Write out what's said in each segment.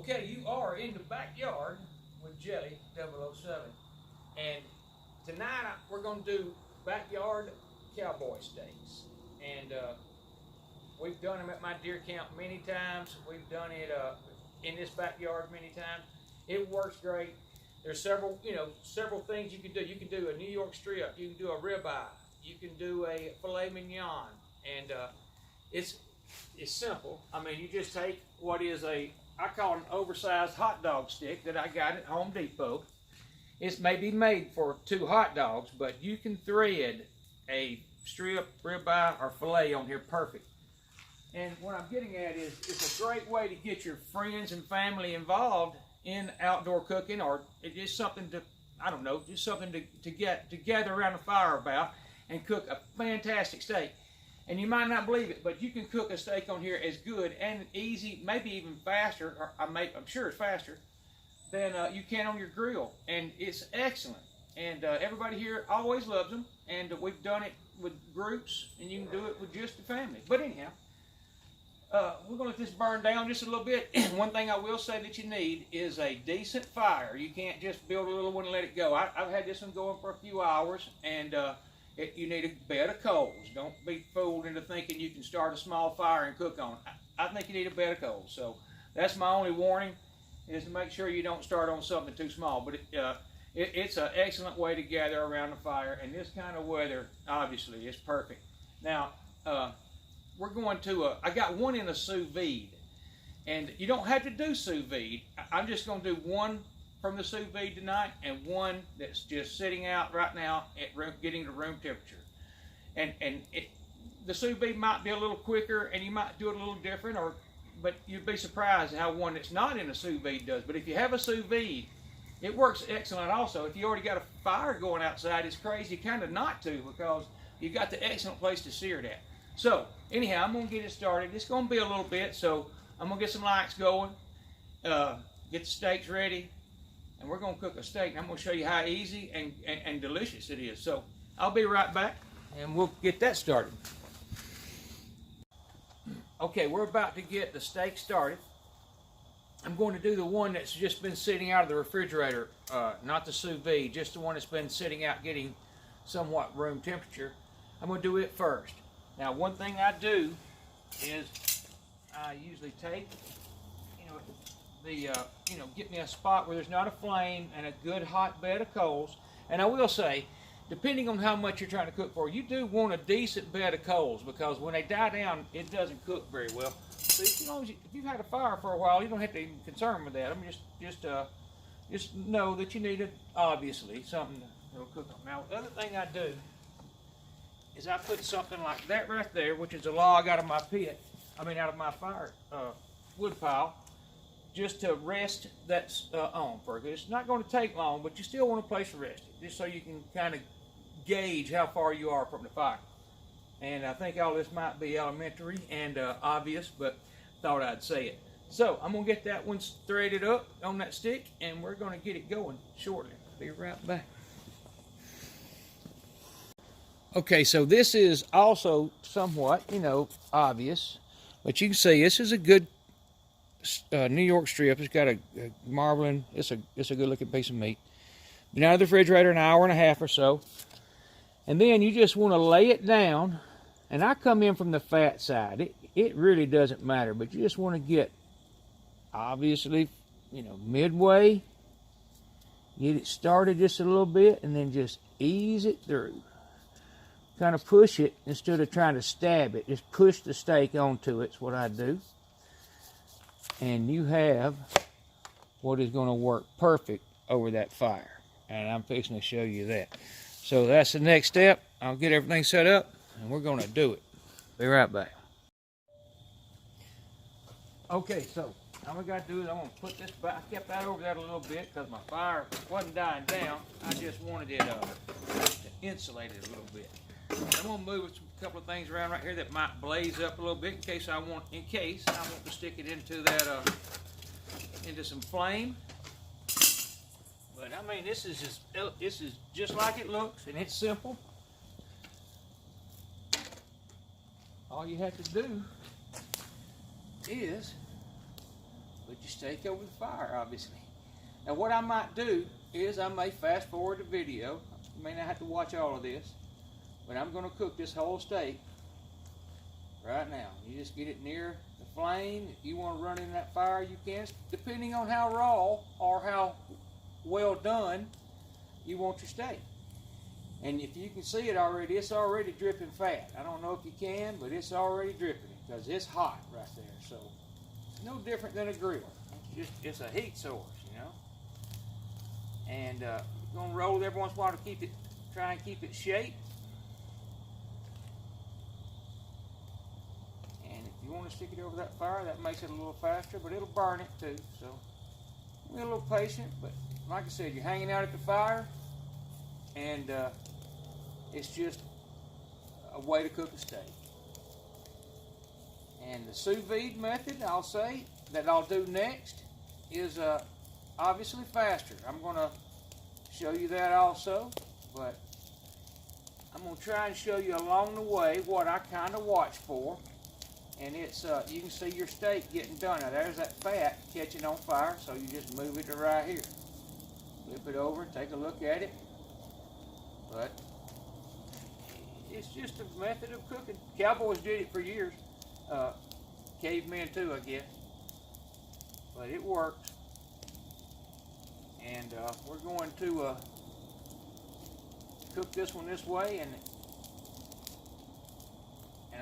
Okay, you are in the backyard with Jelly 007, and tonight we're going to do backyard cowboy steaks, and we've done them at my deer camp many times. We've done it in this backyard many times. It works great. There's several things you can do. You can do a New York strip. You can do a ribeye. You can do a filet mignon, and it's simple. I mean, you just take what is I call it an oversized hot dog stick that I got at Home Depot. It's maybe made for 2 hot dogs, but you can thread a strip, ribeye, or filet on here perfect. And what I'm getting at is it's a great way to get your friends and family involved in outdoor cooking, or it's just something to, I don't know, just something to gather around the fire about and cook a fantastic steak. And you might not believe it, but you can cook a steak on here as good and easy, maybe even faster, or I'm sure it's faster, than you can on your grill. And it's excellent. And everybody here always loves them. And we've done it with groups, and you can do it with just the family. But anyhow, we're going to let this burn down just a little bit. One thing I will say that you need is a decent fire. You can't just build a little one and let it go. I've had this one going for a few hours, and you need a bed of coals. Don't be fooled into thinking you can start a small fire and cook on it. I think you need a bed of coals. So that's my only warning, is to make sure you don't start on something too small. But it's an excellent way to gather around the fire. And this kind of weather, obviously, is perfect. Now, we're going to, I got one in a sous vide. And you don't have to do sous vide. I'm just going to do one from the sous vide tonight, and one that's just sitting out right now at getting to room temperature. And the sous vide might be a little quicker, and you might do it a little different, but you'd be surprised how one that's not in a sous vide does. But if you have a sous vide, it works excellent also. If you already got a fire going outside, it's crazy kind of not to, because you've got the excellent place to sear it at. So anyhow, I'm going to get it started. It's going to be a little bit, so I'm going to get some lights going, get the steaks ready, and we're going to cook a steak. I'm going to show you how easy and delicious it is. So I'll be right back, and we'll get that started. Okay, we're about to get the steak started. I'm going to do the one that's just been sitting out of the refrigerator, not the sous vide, just the one that's been sitting out getting somewhat room temperature. I'm going to do it first. Now, one thing I do is I usually take, get me a spot where there's not a flame and a good hot bed of coals. And I will say, depending on how much you're trying to cook for, you do want a decent bed of coals, because when they die down, it doesn't cook very well. So if you've had a fire for a while, you don't have to even concern with that. I mean, just know that you need obviously something that'll cook on. Now, the other thing I do is I put something like that right there, which is a log out of my out of my fire wood pile, just to rest that's on for it. It's not going to take long, but you still want a place to rest it, just so you can kind of gauge how far you are from the fire. And I think all this might be elementary and obvious, but thought I'd say it. So I'm going to get that one threaded up on that stick, and we're going to get it going shortly. Be right back. Okay, so this is also somewhat, obvious, but you can see this is a good New York strip. It's got a marbling. It's a good looking piece of meat. Been out of the refrigerator an hour and a half or so, and then you just want to lay it down. And I come in from the fat side. It really doesn't matter, but you just want to get, obviously, midway. Get it started just a little bit, and then just ease it through. Kind of push it instead of trying to stab it. Just push the steak onto it is what I do. And you have what is going to work perfect over that fire. And I'm fixing to show you that. So that's the next step. I'll get everything set up, and we're going to do it. Be right back. Okay, so all we got to do is I'm going to put this back. I kept that over there a little bit because my fire wasn't dying down. I just wanted it to insulate it a little bit. I'm going to move a couple of things around right here that might blaze up a little bit in case I want to stick it into that into some flame. But I mean, this is just like it looks, and it's simple. All you have to do is put your steak over the fire, obviously. Now what I might do is I may fast forward the video. You may not have to watch all of this, but I'm going to cook this whole steak right now. You just get it near the flame. If you want to run in that fire, you can, depending on how raw or how well done you want your steak. And if you can see it already, it's already dripping fat. I don't know if you can, but it's already dripping because it's hot right there. So it's no different than a grill. It's a heat source, you know. And you're gonna roll it every once in a while to keep it, try and keep it shaped. And if you want to stick it over that fire, that makes it a little faster, but it'll burn it too. So be a little patient. But like I said, you're hanging out at the fire, and it's just a way to cook a steak. And the sous vide method, I'll say, that I'll do next is obviously faster. I'm going to show you that also, but I'm going to try and show you along the way what I kind of watch for. And it's, you can see your steak getting done. Now there's that fat catching on fire, so you just move it to right here. Flip it over, take a look at it. But it's just a method of cooking. Cowboys did it for years. Cavemen too, I guess. But it works. And we're going to cook this one this way, and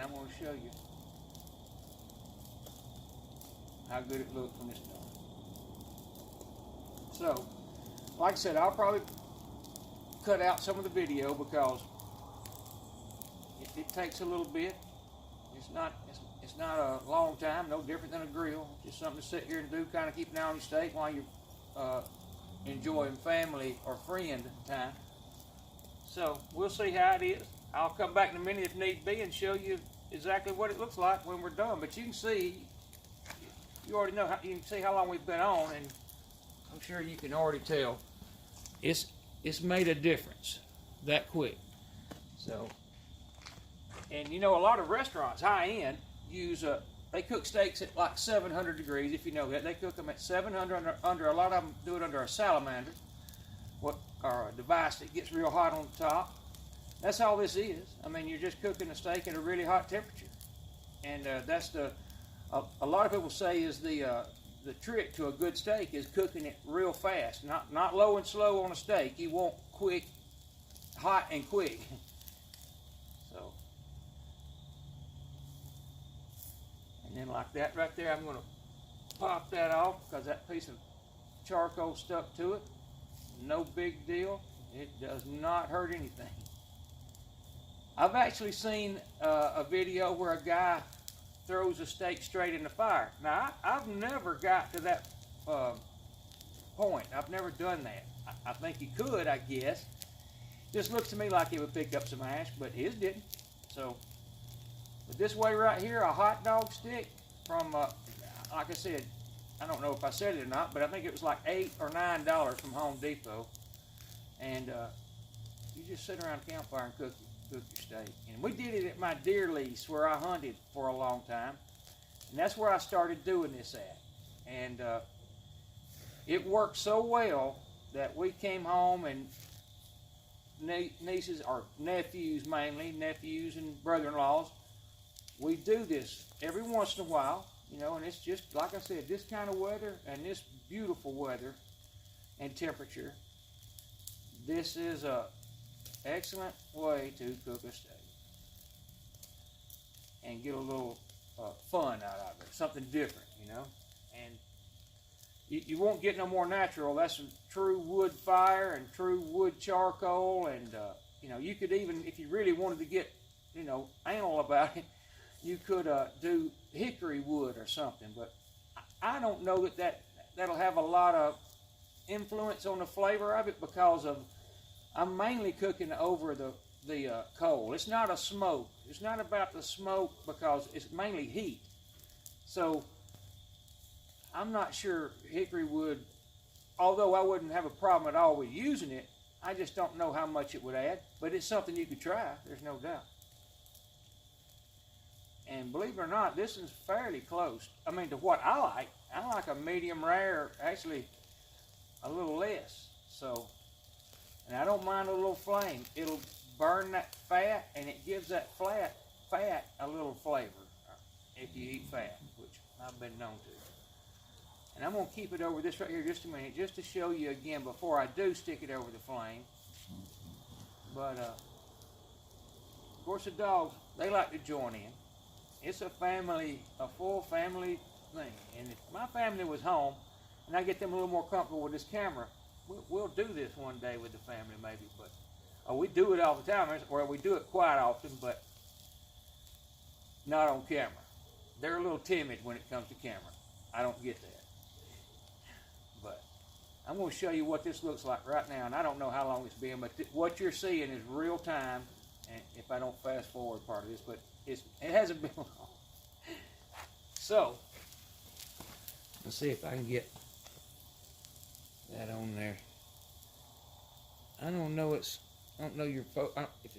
I'm going to show you how good it looks when it's done. So, like I said, I'll probably cut out some of the video because it takes a little bit. It's not a long time, no different than a grill. Just something to sit here and do, kind of keep an eye on your steak while you're enjoying family or friend time. So we'll see how it is. I'll come back in a minute if need be and show you exactly what it looks like when we're done. But you can see, you already know, you can see how long we've been on, and I'm sure you can already tell it's made a difference that quick. So, and you know, a lot of restaurants, high end, use they cook steaks at like 700 degrees. If you know that, they cook them at 700 under. A lot of them do it under a salamander, or a device that gets real hot on the top. That's all this is. I mean, you're just cooking a steak at a really hot temperature, and that's a lot of people say is the trick to a good steak is cooking it real fast, not low and slow on a steak. You want quick, hot and quick. So, and then like that right there, I'm going to pop that off because that piece of charcoal stuck to it. No big deal. It does not hurt anything. I've actually seen a video where a guy throws a steak straight in the fire. Now, I've never got to that point. I've never done that. I think he could, I guess. Just looks to me like it would pick up some ash, but his didn't. So, but this way right here, a hot dog stick from, like I said, I don't know if I said it or not, but I think it was like $8 or $9 from Home Depot. And you just sit around a campfire and cook your steak. And we did it at my deer lease where I hunted for a long time. And that's where I started doing this at. And it worked so well that we came home, and nieces, or nephews mainly, nephews and brother-in-laws, we do this every once in a while, you know, and it's just, like I said, this kind of weather and this beautiful weather and temperature, this is a excellent way to cook a steak and get a little fun out of it, something different, you know. And you won't get no more natural. That's a true wood fire and true wood charcoal. And you know, you could even, if you really wanted to get, you know, anal about it, you could do hickory wood or something. But I don't know that'll have a lot of influence on the flavor of it, because I'm mainly cooking over the coal. It's not a smoke. It's not about the smoke, because it's mainly heat. So I'm not sure hickory wood, although I wouldn't have a problem at all with using it, I just don't know how much it would add. But it's something you could try, there's no doubt. And believe it or not, this is fairly close, I mean, to what I like. I like a medium rare, actually a little less. So, and I don't mind a little flame. It'll burn that fat, and it gives that fat a little flavor if you eat fat, which I've been known to. And I'm going to keep it over this right here just a minute, just to show you again before I do stick it over the flame. But, of course, the dogs, they like to join in. It's a full family thing. And if my family was home, and I get them a little more comfortable with this camera, we'll do this one day with the family maybe. But we do it all the time, or we do it quite often, but not on camera. They're a little timid when it comes to camera. I don't get that. But I'm going to show you what this looks like right now, and I don't know how long it's been, but what you're seeing is real time, and if I don't fast forward part of this, but it hasn't been long. So, let's see if I can get that on there. I don't know your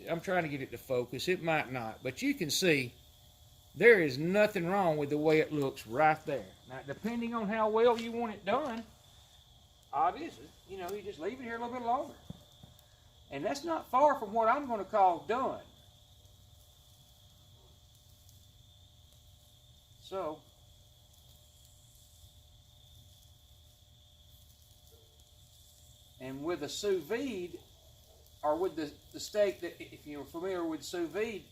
I'm trying to get it to focus. It might not, but you can see there is nothing wrong with the way it looks right there. Now, depending on how well you want it done, obviously, you just leave it here a little bit longer. And that's not far from what I'm going to call done. So, and with a sous vide, or with the steak, that if you're familiar with sous vide,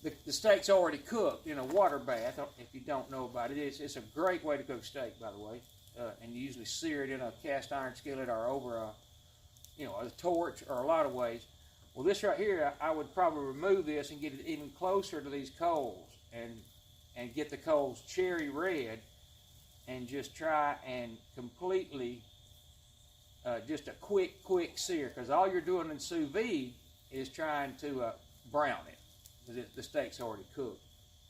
the steak's already cooked in a water bath. If you don't know about it, it's a great way to cook steak, by the way. And you usually sear it in a cast iron skillet or over a torch, or a lot of ways. Well, this right here, I would probably remove this and get it even closer to these coals, and get the coals cherry red, and just try and completely just a quick sear, because all you're doing in sous vide is trying to brown it, because the steak's already cooked.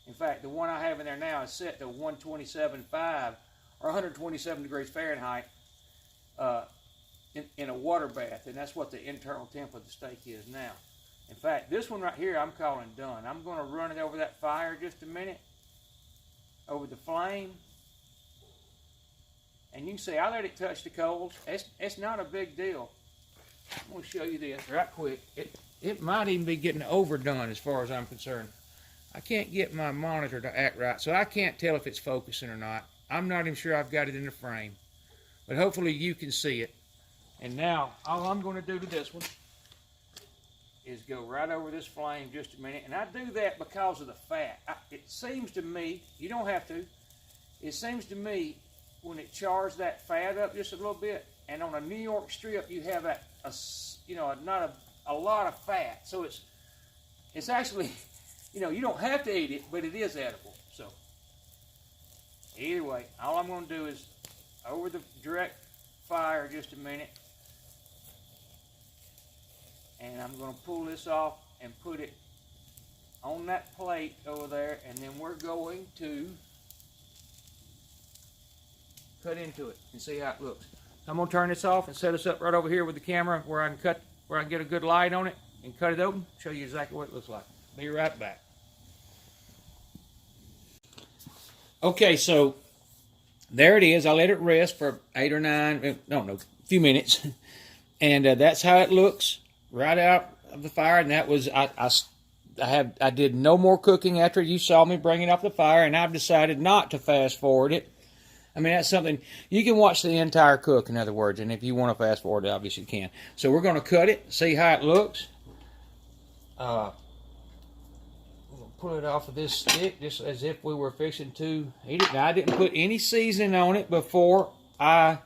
In fact, the one I have in there now is set to 127.5 or 127 degrees Fahrenheit in a water bath, and that's what the internal temp of the steak is now. In fact, this one right here I'm calling done. I'm going to run it over that fire just a minute, over the flame. And you can see I let it touch the coals. It's not a big deal. I'm going to show you this right quick. It might even be getting overdone as far as I'm concerned. I can't get my monitor to act right, so I can't tell if it's focusing or not. I'm not even sure I've got it in the frame. But hopefully you can see it. And now, all I'm going to do to this one is go right over this flame just a minute. And I do that because of the fat. It seems to me, you don't have to, it seems to me when it chars that fat up just a little bit, and on a New York strip you have not a lot of fat. So it's actually, you don't have to eat it, but it is edible. So either way, all I'm going to do is over the direct fire just a minute, and I'm going to pull this off and put it on that plate over there, and then we're going to cut into it and see how it looks. So I'm going to turn this off and set us up right over here with the camera where I can get a good light on it and cut it open, show you exactly what it looks like. Be right back. Okay, so there it is. I let it rest for 8 or 9, a few minutes. And that's how it looks right out of the fire. And that was, I did no more cooking after you saw me bring it off the fire, and I've decided not to fast forward it. I mean, that's something, you can watch the entire cook, in other words, and if you want to fast forward it, obviously you can. So we're going to cut it, see how it looks. We'll pull it off of this stick just as if we were fixing to eat it. Now, I didn't put any seasoning on it before I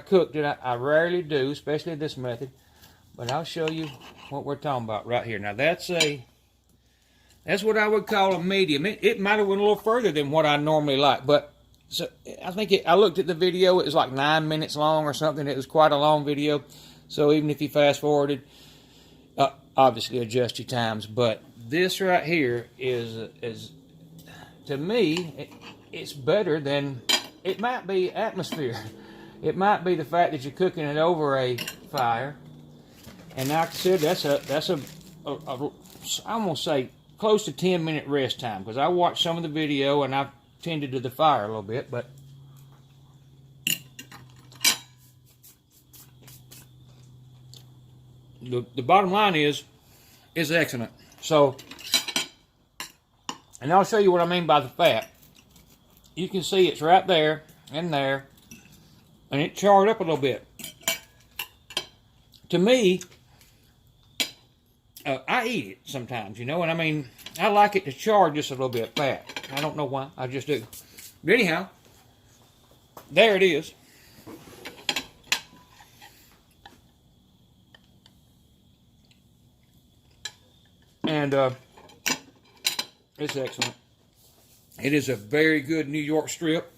cooked it. I rarely do, especially this method, but I'll show you what we're talking about right here. Now, that's what I would call a medium. It might have went a little further than what I normally like, but so I think I looked at the video. It was like 9 minutes long or something. It was quite a long video. So even if you fast forwarded, obviously adjust your times. But this right here is to me, it's better than, it might be atmosphere. It might be the fact that you're cooking it over a fire. And like I said, that's I'm gonna say close to 10-minute rest time, because I watched some of the video and I've tended to the fire a little bit, but the bottom line is excellent. So, and I'll show you what I mean by the fat. You can see it's right there and there, and it charred up a little bit. To me, I eat it sometimes, you know, and I mean, I like it to char just a little bit fat. I don't know why, I just do. But anyhow, there it is. And it's excellent. It is a very good New York strip.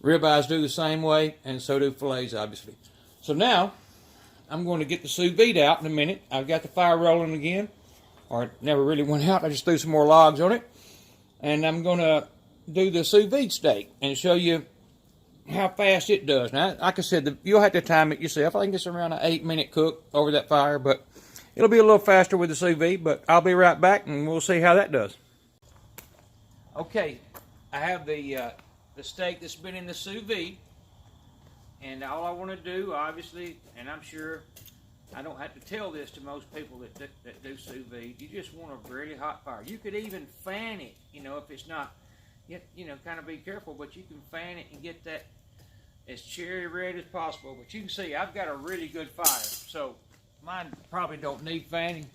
Ribeyes do the same way, and so do fillets, obviously. So now, I'm going to get the sous vide out in a minute. I've got the fire rolling again. Or it never really went out. I just threw some more logs on it. And I'm going to do the sous vide steak and show you how fast it does. Now, like I said, you'll have to time it yourself. I think it's around an 8-minute cook over that fire, but it'll be a little faster with the sous vide, but I'll be right back and we'll see how that does. Okay, I have the steak that's been in the sous vide, and all I want to do, obviously, and I'm sure I don't have to tell this to most people that do sous vide, you just want a really hot fire. You could even fan it, you know, if it's not, you know, kind of be careful, but you can fan it and get that as cherry red as possible. But you can see I've got a really good fire, so mine probably don't need fanning.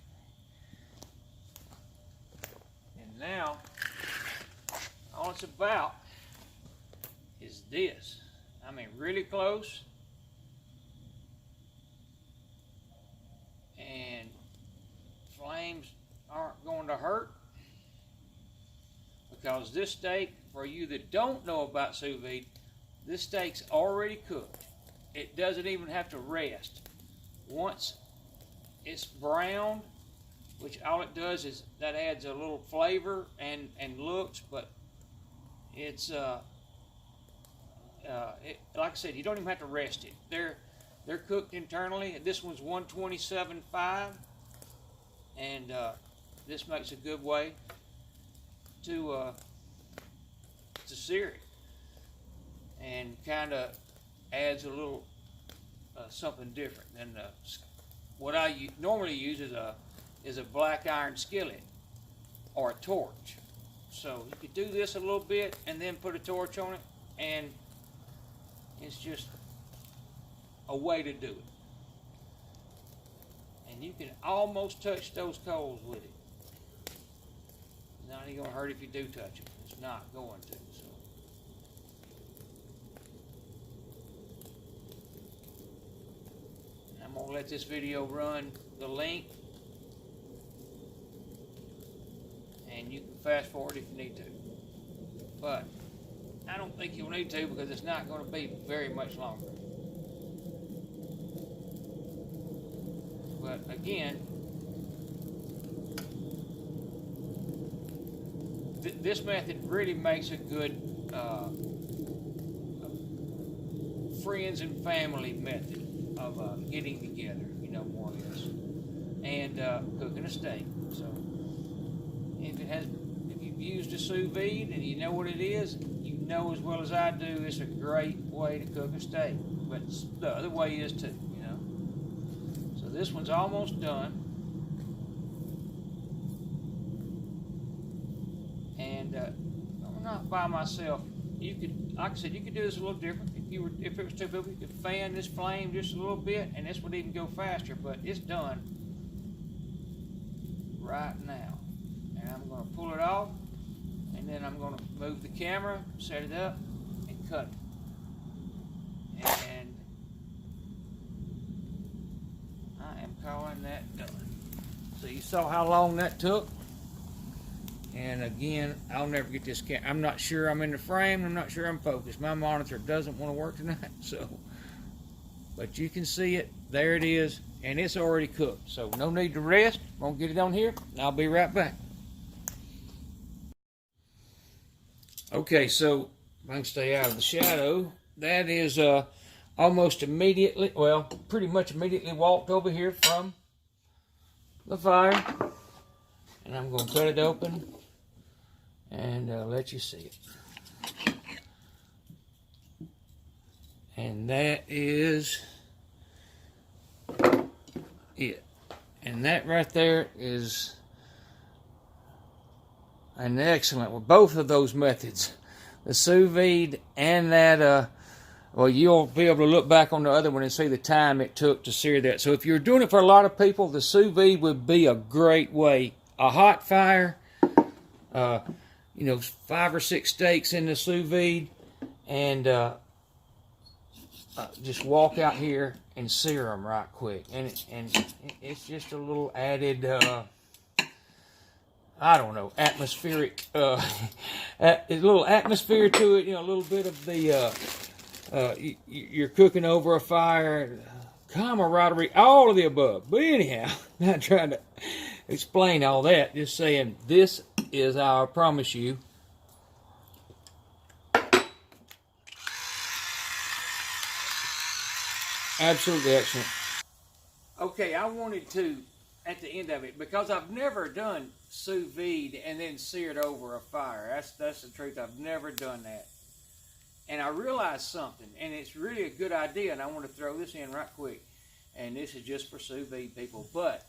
And now, all it's about is this. I mean, really close. And flames aren't going to hurt. Because this steak, for you that don't know about sous vide, this steak's already cooked. It doesn't even have to rest. Once it's browned, which all it does is that adds a little flavor and looks, but it's like I said, you don't even have to rest it. They're cooked internally. This one's 127.5, and this makes a good way to sear it, and kind of adds a little something different than what I normally use is a black iron skillet or a torch. So you could do this a little bit and then put a torch on it, and it's just a way to do it. And you can almost touch those coals with it. It's not even going to hurt if you do touch them. It's not going to. So. I'm going to let this video run the length, and you can fast forward if you need to. But I don't think you'll need to, because it's not going to be very much longer. But again, this method really makes a good friends and family method of getting together, you know, more or less, and cooking a steak. So if you've used a sous vide and you know what it is, you know as well as I do, it's a great way to cook a steak. But the other way is too, you know. So this one's almost done, and I'm not by myself. You could, like I said, you could do this a little different. If it was too big, you could fan this flame just a little bit, and this would even go faster. But it's done right now, and I'm going to pull it off, and then I'm going to move the camera, set it up, and cut it. And I am calling that done. So you saw how long that took. And again, I'll never get this I'm not sure I'm in the frame. I'm not sure I'm focused. My monitor doesn't want to work tonight. So, but you can see it. There it is. And it's already cooked. So no need to rest. I'm going to get it on here. And I'll be right back. Okay, so if I can stay out of the shadow, that is almost immediately, well, pretty much immediately walked over here from the fire. And I'm going to cut it open and let you see it. And that is it. And that right there is an excellent one. Both of those methods, the sous vide and that, well, you'll be able to look back on the other one and see the time it took to sear that. So if you're doing it for a lot of people, the sous vide would be a great way. A hot fire, you know, 5 or 6 steaks in the sous vide, and just walk out here and sear them right quick. And it's just a little added, I don't know, atmospheric, a little atmosphere to it. You know, a little bit of the, you're cooking over a fire, camaraderie, all of the above. But anyhow, not trying to explain all that, just saying this is, I promise you, absolutely excellent. Okay, I wanted to, at the end of it, because I've never done sous vide and then seared over a fire. That's the truth. I've never done that. And I realized something, and it's really a good idea, and I want to throw this in right quick. And this is just for sous vide people. But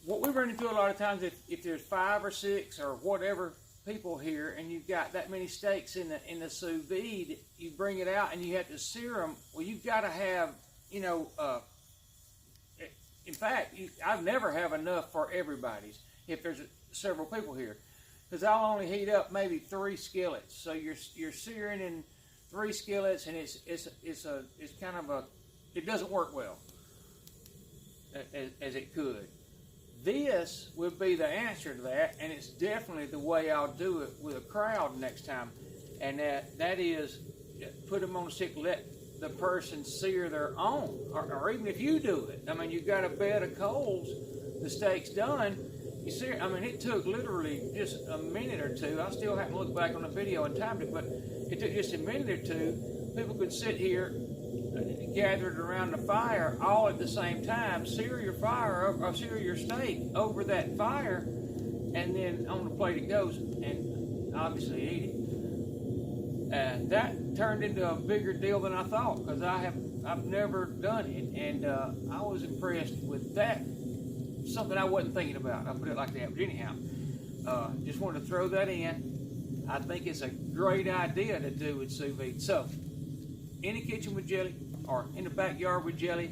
what we run into a lot of times, if there's 5 or 6 or whatever people here, and you've got that many steaks in the sous vide, you bring it out and you have to sear them. Well, you've got to have, you know, in fact, I've never have enough for everybody's if there's several people here, because I'll only heat up maybe 3 skillets. So you're searing in 3 skillets, and it's kind of a, it doesn't work well as it could. This would be the answer to that, and it's definitely the way I'll do it with a crowd next time. And that is, put them on a stick, let the person sear their own, or even if you do it. I mean, you've got a bed of coals, the steak's done, you sear. I mean, it took literally just a minute or 2. I still haven't looked back on the video and timed it, but it took just a minute or 2. People could sit here gathered around the fire all at the same time, sear your fire or sear your steak over that fire, and then on the plate it goes, and obviously eat it. That turned into a bigger deal than I thought, because I've never done it, and I was impressed with that. Something I wasn't thinking about. I'll put it like that. But anyhow, just wanted to throw that in. I think it's a great idea to do with sous vide. So, in the kitchen with jelly, or in the backyard with jelly.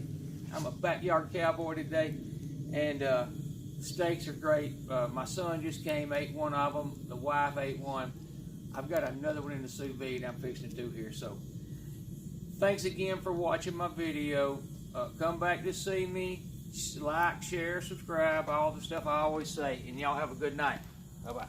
I'm a backyard cowboy today, and steaks are great. My son just came, ate one of them. The wife ate one. I've got another one in the sous vide I'm fixing to do here. So, thanks again for watching my video. Come back to see me. Like, share, subscribe, all the stuff I always say. And y'all have a good night. Bye-bye.